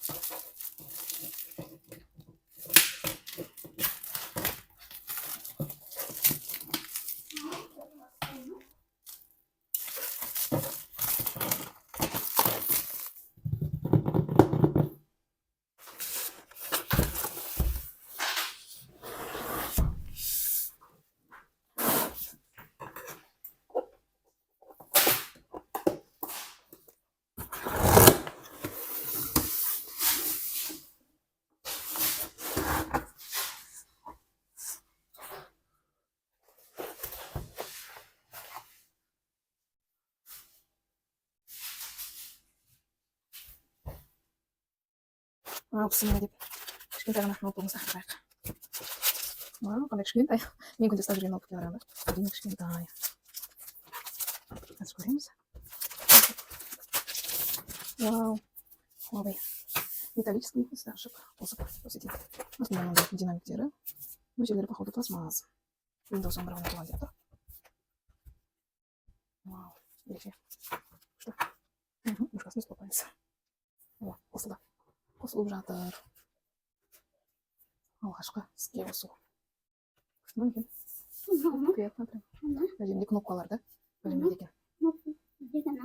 Bismillah деп кішкентай ғана ноутбугымызды ашайық. Қандай кішкентай. Мен күнде ұстап жүрген ноутбукке қарағанда әрине кішкентай. Қазір көреміз. Вау. Huawei. Металлический стажик. Қосып көрсетейін. Осында мынандай динамиктері. Бұл жерлері походу пластмасс. Windows 11 орнатылған деп тұр. Вау. Ерекше. Что? Ушкасы не слопается. О, қосылды. Қосылып жатыр. Алғашқы іске қосу. Күшті ме екен? Приятно прям. Әдемі кнопкаларды бөлінбейді екен.